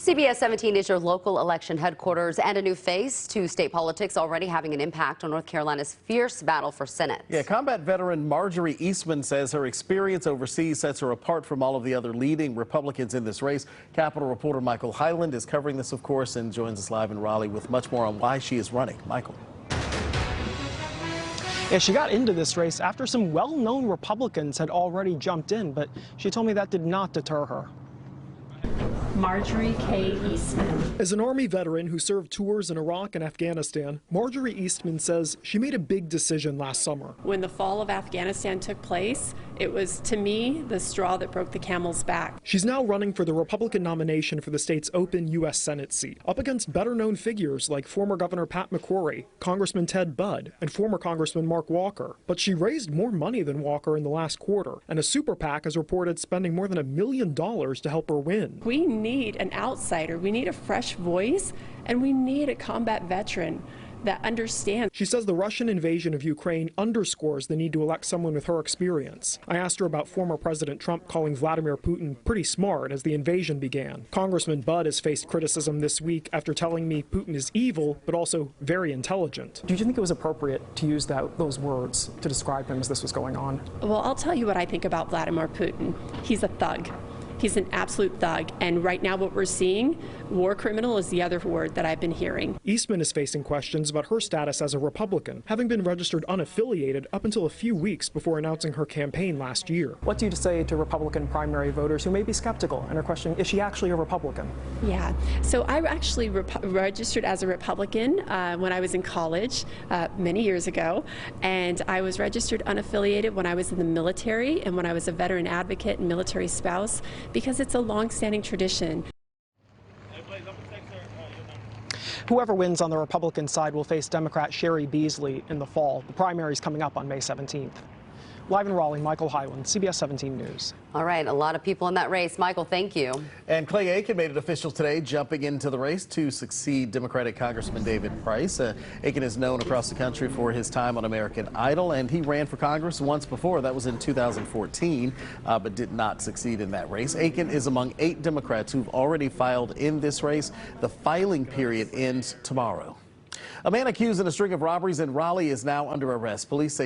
CBS 17 is your local election headquarters, and a new face to state politics already having an impact on North Carolina's fierce battle for Senate. Yeah, combat veteran Majorie Eastman says her experience overseas sets her apart from all of the other leading Republicans in this race. Capitol reporter Michael Hyland is covering this, of course, and joins us live in Raleigh with much more on why she is running. Michael. Yeah, she got into this race after some well-known Republicans had already jumped in, but she told me that did not deter her. Majorie K. Eastman. As an Army veteran who served tours in Iraq and Afghanistan, Majorie Eastman says she made a big decision last summer. When the fall of Afghanistan took place, it was, to me, the straw that broke the camel's back. She's now running for the Republican nomination for the state's open U.S. Senate seat, up against better-known figures like former Governor Pat McCrory, Congressman Ted Budd, and former Congressman Mark Walker. But she raised more money than Walker in the last quarter, and a super PAC has reported spending more than $1 million to help her win. We need an outsider, we need a fresh voice, and we need a combat veteran that understands. She says the Russian invasion of Ukraine underscores the need to elect someone with her experience. I asked her about former President Trump calling Vladimir Putin pretty smart as the invasion began. Congressman Budd has faced criticism this week after telling me Putin is evil, but also very intelligent. Do you think it was appropriate to use those words to describe him as this was going on? Well, I'll tell you what I think about Vladimir Putin. He's a thug. He's an absolute thug, and right now what we're seeing, war criminal is the other word that I've been hearing. Eastman is facing questions about her status as a Republican, having been registered unaffiliated up until a few weeks before announcing her campaign last year. What do you say to Republican primary voters who may be skeptical and are questioning, is she actually a Republican? Yeah, so I actually registered as a Republican when I was in college many years ago, and I was registered unaffiliated when I was in the military and when I was a veteran advocate and military spouse, because it's a long-standing tradition. Whoever wins on the Republican side will face Democrat Sherry Beasley in the fall. The primary is coming up on May 17th. Live in Raleigh, Michael Hyland, CBS 17 News. All right, a lot of people in that race. Michael, thank you. And Clay Aiken made it official today, jumping into the race to succeed Democratic Congressman David Price. Aiken is known across the country for his time on American Idol, and he ran for Congress once before. That was in 2014, but did not succeed in that race. Aiken is among 8 Democrats who've already filed in this race. The filing period ends tomorrow. A man accused in a string of robberies in Raleigh is now under arrest. Police say